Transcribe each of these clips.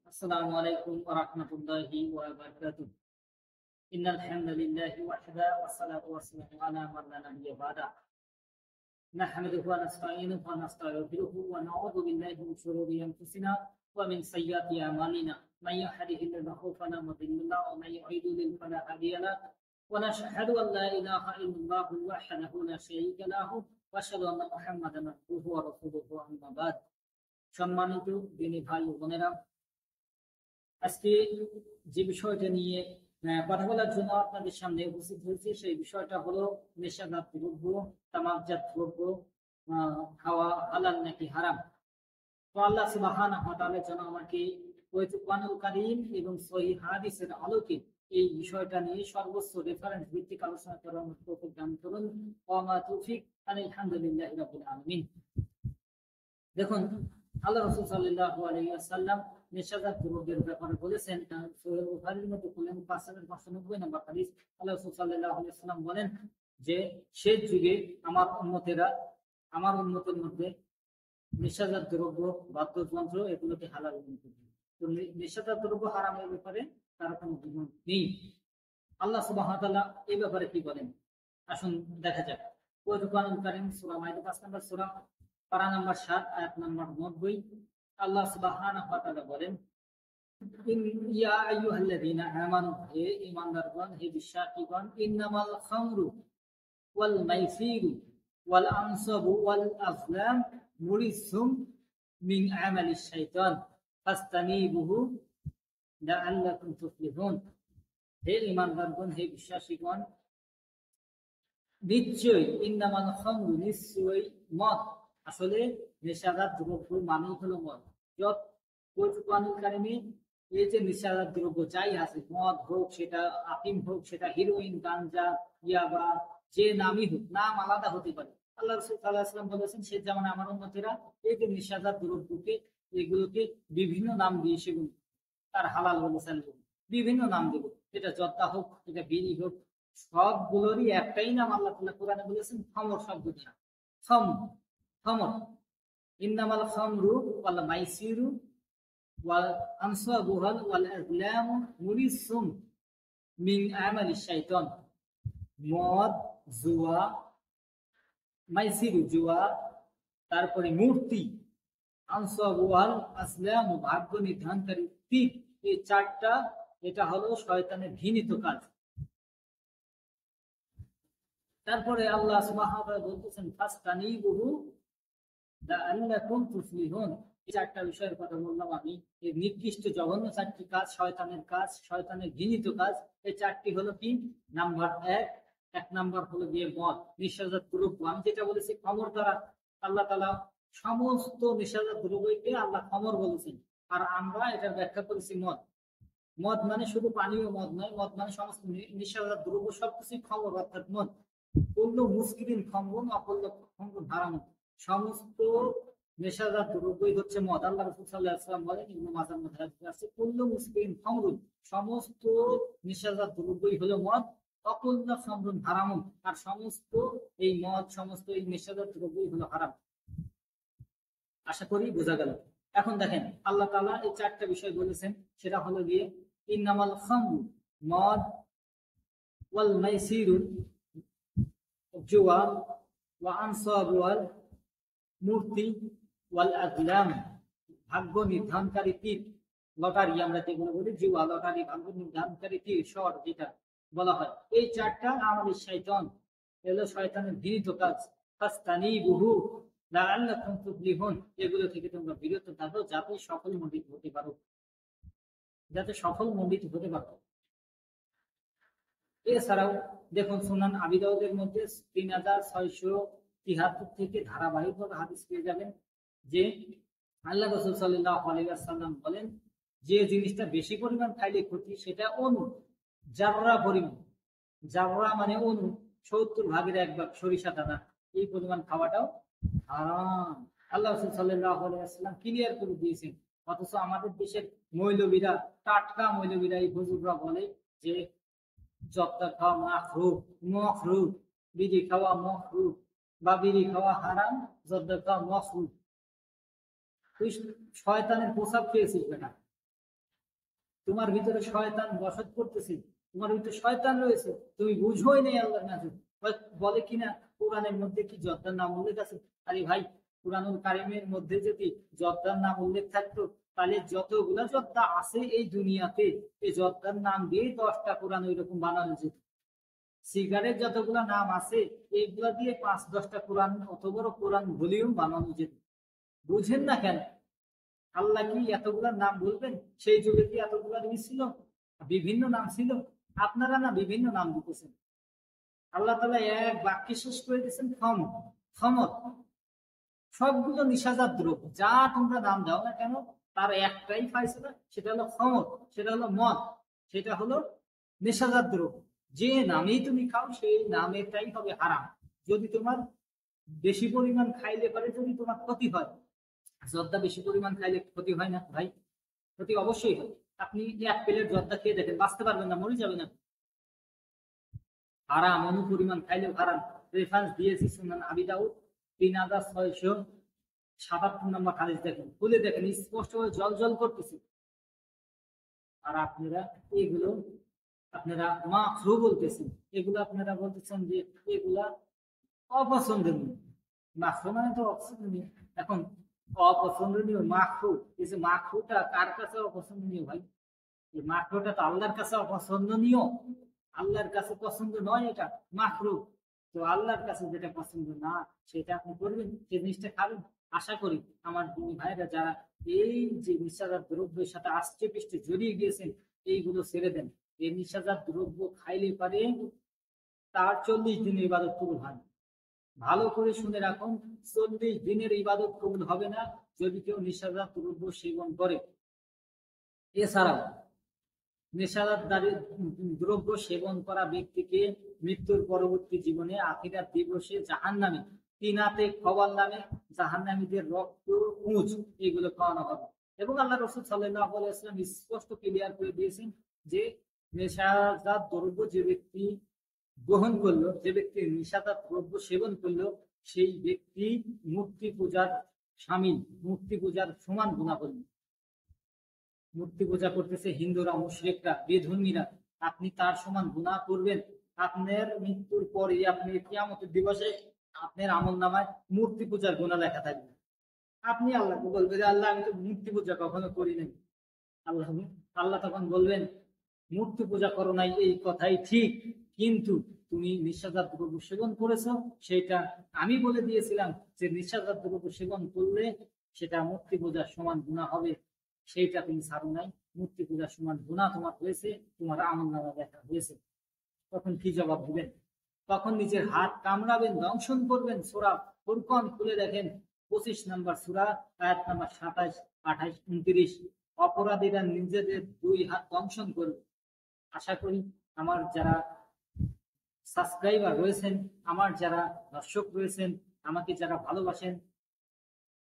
السلام عليكم ورحمة الله وبركاته. إن الحمد لله وحده والصلاة والسلام على من لا نبي بعده. نحمده ونستعينه ونستغفره ونعوذ بالله من شرور أنفسنا ومن سيئات أعمالنا. من يهده الله فلا مضل له ومن يضلل فلا هادي له. ونشهد أن لا إله إلا الله وحده لا شريك له وأشهد أن محمدا عبده ورسوله أما بعد. সম্মানিত দিনী ভাই ও বোনেরা, আজকে যে বিষয়টা নিয়ে কথা বলার জন্য আপনাদের সামনে উপস্থিত হয়েছে সেই বিষয়টা হলো নেশাজাত দ্রব্য, তামাকজাত দ্রব্য খাওয়া হালাল নাকি হারাম। তো আল্লাহ সুবহানাহু ওয়া তাআলা যেন আমাকে পবিত্র কোরআনুল কারীম এবং সহিহ হাদিসের আলোকে এই বিষয়টা নিয়ে সর্বোচ্চ রেফারেন্স ভিত্তিক আলোচনা করার তৌফিক দান করুন। ওয়া মা তৌফিক আলহামদুলিল্লাহি রাব্বিল আলামিন। দেখুন, আল্লাহ রাসূল সাল্লাল্লাহু আলাইহি ওয়াসাল্লাম নেশাজাত দ্রব্যের ব্যাপারে বলেছেন, সহিহ বুখারীর মধ্যে 5590 নম্বর হাদিস। আল্লাহ রাসূল সাল্লাল্লাহু আলাইহি ওয়াসাল্লাম বলেন যে শেষ যুগে আমার উম্মতের মধ্যে নেশাজাত দ্রব্য, বাদ্যযন্ত্র এগুলোকে হালাল করবে। তো নেশাজাত দ্রব্য হারামের ব্যাপারে তার কোনো দ্বিমত নেই। আল্লাহ সুবহানাহু ওয়া তাআলা এই ব্যাপারে কি বলেন আসুন দেখা যাক। পবিত্র কোরআনুল কারীম সূরা মাইদা 5 নম্বর সূরা পারা নম্বর 7 আয়াত নম্বর 90 আল্লাহ সুবহানাহু ওয়া তাআলা বলেন, ইয়া আইয়ুহাল্লাযীনা আমানু, হে ঈমানদারগণ, হে বিশ্বাসীগণ, ইন্নামাল খামরু ওয়াল মাইসিরু ওয়াল আনসাবু ওয়াল আজলাম মুরিসুম মিন আমালিশ শাইতান ফাসতানিবুহু লাআল্লাকুম তুফলিহুন। হে ঈমানদারগণ, হে বিশ্বাসীগণ, নিশ্চয়ই ইন্নামাল খামরু, নিশ্চয়ই মদ, আসলে নেশাজাত দ্রব্য মানেই হলো মদ। যত কোরআনুল কারীমে এই যে নেশাজাত দ্রব্য যাই আছে, মদ হোক, সেটা আফিম হোক, সেটা হিরোইন, গাঞ্জা, ইয়াবা, যে নামই হোক, নাম আলাদা হতে পারে। আল্লাহ রাসূল সাল্লাল্লাহু আলাইহি ওয়াসাল্লাম বলেছেন সে যেমন আমার উম্মতেরা এই যে নেশাজাত দ্রব্যকে এগুলোকে বিভিন্ন নাম দিয়ে সেগুলো তার হালাল বলেছেন, বিভিন্ন নাম দেব। এটা জর্দা হোক, এটা বিড়ি হোক, সবগুলোরই একটাই নাম আল্লাহ তাআলা কোরআনে বলেছেন খামর শব্দটা। খামর, ইন্নামাল খামরু ওয়াল মাইসিরু ওয়াল আনসাবু ওয়াল আজলামু মুরিসুম মিন আমালিশ শাইতান। মদ, জুয়া, মাইসিরু জুয়া, তারপরে মূর্তি, আনসাবু ওয়াল আজলামু ভাগ্য নির্ধারণকারী তীর, এই চারটা এটা হলো শয়তানের ঘৃণিত কাজ। তারপরে আল্লাহ সুবহানাহু ওয়া তাআলা বলতেছেন ফাসতানিবুহু লাআল্লাকুম তুফলিহুন। এই চারটা বিষয়ের কথা বললাম আমি, এই নির্দিষ্ট জঘন্য চারটি কাজ, শয়তানের কাজ, শয়তানের ঘৃণিত কাজ। এই চারটি হলো কি? নাম্বার এক নাম্বার হলো গিয়ে মদ, নেশাজাত দ্রব্য। আমি যেটা বলেছি খমর দ্বারা আল্লাহ তাআলা সমস্ত নেশাজাত দ্রব্যকে আল্লাহ খমর বলেছেন, আর আমরা এটার ব্যাখ্যা করেছি মদ। মদ মানে শুধু পানীয় মদ নয়, মদ মানে সমস্ত নেশাজাত দ্রব্য সবকিছুই খমর, অর্থাৎ মদ। কুল্লু মুসকিরিন খামরুন ওয়া কুল্লু খামরুন হারামুন। সমস্ত নেশাজাত দ্রব্যই হচ্ছে মদ। আল্লাহ রাসূল সাল্লাল্লাহু আলাইহি ওয়াসাল্লাম বলেন, ইবনে মাজার মধ্যে হাদিস আছে, কুল্লু মুসকিরিন খামরুন, সমস্ত নেশাজাত দ্রব্যই হলো মদ, ওয়া কুল্লু খামরুন হারামুন, আর সমস্ত এই মদ, সমস্ত এই নেশাজাত দ্রব্যই হলো হারাম। আশা করি বোঝা গেল। এখন দেখেন আল্লাহ তাআলা এই চারটা বিষয় বলেছেন, সেটা হলো গিয়ে ইন্নামাল খামরু, মদ, ওয়াল মাইসিরু জুয়া, ওয়া আনসাবু ওয়াল মূর্তি, ওয়াল আজলাম ভাগ্য নির্ধারণকারী তীর, লটারি আমরা যেগুলো বলি, জুয়া লটারি, ভাগ্য নির্ধারণকারী তীর, শর যেটা বলা হয়, এই চারটা আমাদের শয়তান, এগুলো শয়তানের ঘৃণিত কাজ। ফাসতানিবুহু লাআল্লাকুম তুফলিহুন, এগুলো থেকে তোমরা বিরত থাকো যাতে সফল মণ্ডিত হতে পারো, এছাড়াও দেখুন সুনান আবি দাউদের মধ্যে 3673 থেকে ধারাবাহিকভাবে হাদিস পেয়ে যাবেন যে আল্লাহ রাসূল সাল্লাল্লাহু আলাইহি ওয়াসাল্লাম বলেন, যে জিনিসটা বেশি পরিমাণ খাইলে ক্ষতি, সেটা অনু, জাররা পরিমাণ। জাররা মানে অনু, 70 ভাগের 1 ভাগ সরিষা দানা, এই পরিমাণ খাওয়াটাও হারাম। আল্লাহ রাসূল সাল্লাল্লাহু আলাইহি ওয়াসাল্লাম ক্লিয়ার করে দিয়েছেন। অথচ আমাদের দেশের মৌলবীরা, টাটকা মৌলবীরা, এই হুজুররা বলে যে জর্দা খাওয়া মাকরুহ, বিড়ি খাওয়া মাকরুহ, বা বিড়ি খাওয়া হারাম, জর্দা খাওয়া মাকরুহ। তুই শয়তানের প্রসাব খেয়েছিস বেটা। তোমার ভিতরে শয়তান বসত করতেছে, তোমার ভিতরে শয়তান রয়েছে, তুমি বুঝোই নেই আল্লাহর নাজিল। বলে কিনা কোরআনের মধ্যে কি জর্দার নাম উল্লেখ আছে? আরে ভাই, কুরআনুল কারীমের মধ্যে যদি জর্দার নাম উল্লেখ থাকতো তাহলে যতগুলা জর্দা আছে এই দুনিয়াতে এই জর্দার নাম দিয়ে 10টা কোরআন ওই রকম বানানো যেত। সিগারেট যতগুলা নাম আছে এইগুলা দিয়ে 5-10টা কোরআন, অত বড় কোরআন ভলিউম বানানো যেত। বুঝেন না কেন? আল্লাহ কি এতগুলার নাম বলবেন? সেই যুগে কি এতগুলা জিনিস ছিল? বিভিন্ন নাম ছিল। আপনারা না বিভিন্ন নাম দিতেছেন। আল্লাহ তাআলা এক বাক্যে শেষ করে দিয়েছেন ক্ষমত। সবগুলো নিশাজাত দ্রব্য যা তোমরা নাম দাও না কেন তার একটাই ফায়সালা, সেটা হলো ক্ষমত, সেটা হলো মদ, সেটা হলো নেশাজাত দ্রব্য। যে নামেই তুমি খাও সেই নামেটাই হবে হারাম। যদি তোমার বেশি পরিমাণ খাইলে পারে যদি তোমার ক্ষতি হয়, জর্দা বেশি পরিমাণ খাইলে ক্ষতি হয় না ভাই? ক্ষতি অবশ্যই হয়। আপনি 1 প্লেট জর্দা খেয়ে দেখেন, বাঁচতে পারবেন না, মরে যাবেন না। হারাম, অনুপরিমাণ খাইলেও হারাম। রেফারেন্স দিয়েছি সুনান আবি দাউদ 3677 নম্বর হাদিস, দেখেন, খুলে দেখেন, স্পষ্ট হয়ে জল জল করতেছে। আর আপনারা মাখরু বলতেছেন, এগুলো আপনারা বলতেছেন যে এগুলা অপছন্দনীয়। মাখরু মানে তো অপছন্দনীয়। এখন অপছন্দনীয় মাখরু, এই যে মাখরুটা কার কাছে অপছন্দনীয় ভাই? এই মাখরুটা তো আল্লাহর কাছে অপছন্দনীয়, আল্লাহর কাছে পছন্দ নয় এটা মাখরু। তো আল্লাহর কাছে যেটা পছন্দ না সেটা আপনি করবেন, যে জিনিসটা খাবেন। আশা করি আমার ভাইরা যারা এই যে নিশাজাত দ্রব্যের সাথে আষ্টে পৃষ্ঠে জড়িয়ে গিয়েছেন এইগুলো ছেড়ে দেন। এই নিশাজাত দ্রব্য খাইলে পারে তার 40 দিনের ইবাদত কবুল হয়। ভালো করে শুনে রাখুন, 40 দিনের ইবাদত কবুল হবে না যদি কেউ নিশাজাত দ্রব্য সেবন করে। এছাড়াও নেশাদার দ্রব্য সেবন করা ব্যক্তিকে মৃত্যুর পরবর্তী জীবনে আখিরাত দিবসে জাহান্নামে 3 হাতে খবর নামে জাহান্নামীদের রক্ত পুঁজ এগুলো খাওয়ানো হবে। এবং আল্লাহ রাসূল সাল্লাল্লাহু আলাইহি ওয়াসাল্লাম স্পষ্ট ক্লিয়ার করে দিয়েছেন যে নেশাদার দ্রব্য যে ব্যক্তি গ্রহণ করলো, যে ব্যক্তি নেশাদার দ্রব্য সেবন করলো, সেই ব্যক্তি মূর্তি পূজার শামিল, মূর্তি পূজার সমান গুনাহ করলো। মূর্তি পূজা করতেছে হিন্দুরা, মুশরিকরা, বেধর্মীরা, আপনি তার সমান গুনাহ করবেন। আপনার মৃত্যুর পরে আপনি কিয়ামতের দিবসে আপনার আমলনামায় মূর্তি পূজার গুনাহ লেখা থাকবে। আপনি আল্লাহকে বলবেন, আল্লাহ আমি তো মূর্তি পূজা কখনো করি নাই। আল্লাহ তখন বলবেন, মূর্তি পূজা করো নাই এই কথাই ঠিক, কিন্তু তুমি নিশাজাত দ্রব্য সেবন করেছো, সেটা আমি বলে দিয়েছিলাম যে নিশাজাত দ্রব্য সেবন করলে সেটা মূর্তি পূজার সমান গুনাহ হবে, সেইটা তুমি ছাড়ো নাই। মূর্তি পূজার সমান গুনাহ তোমার হয়েছে, তোমার আমলনামা দেখা হয়েছে। তখন কি জবাব দিবেন? তখন নিজের হাত কামড়াবেন, দংশন করবেন। সূরা ফুরকান খুলে দেখেন, 25 নম্বর সূরা, আয়াত নাম্বার 27, 28, 29। অপরাধীরা নিজেদের 2 হাত দংশন করবে। আশা করি আমার যারা সাবস্ক্রাইবার রয়েছেন, আমার যারা দর্শক রয়েছেন, আমাকে যারা ভালোবাসেন,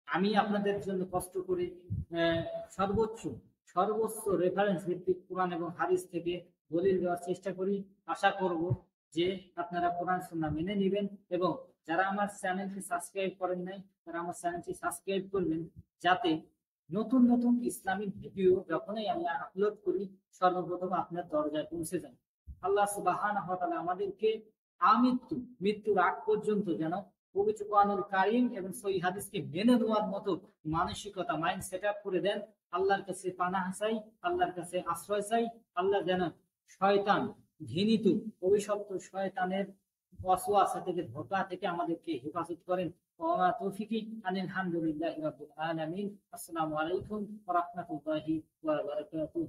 আমি আপনাদের জন্য কষ্ট করে সর্বোচ্চ রেফারেন্স ভিত্তিক কোরআন এবং হাদিস থেকে দলিল দেওয়ার চেষ্টা করি। আশা করব যে আপনারা কোরআন সুন্নাহ মেনে নেবেন, এবং যারা আমার চ্যানেলটি সাবস্ক্রাইব করেন নাই তারা আমার চ্যানেলটি সাবস্ক্রাইব করবেন, যাতে নতুন নতুন ইসলামিক ভিডিও যখনই আমি আপলোড করি সর্বপ্রথম আপনার দরজায় পৌঁছে যায়। আল্লাহ সুবহানাহু ওয়া তাআলা আমাদেরকে মৃত্যুর আগ পর্যন্ত যেন পবিত্র কোরআনুল কারীম এবং সহিহ হাদিসকে মেনে নেওয়ার মতো মানসিকতা, মাইন্ড সেট আপ করে দেন। আল্লাহর কাছে পানাহ চাই, আল্লাহর কাছে আশ্রয় চাই। আল্লাহ যেন শয়তান, ঘৃণিত অভিশপ্ত শয়তানের ওয়াসওয়াসা থেকে, ধোঁকা থেকে আমাদেরকে হেফাজত করেন। ওয়া তৌফিকি আলহামদুলিল্লাহি রাব্বিল আলামিন। আসসালামু আলাইকুম ওয়া রাহমাতুল্লাহি ওয়া বারাকাতুহু।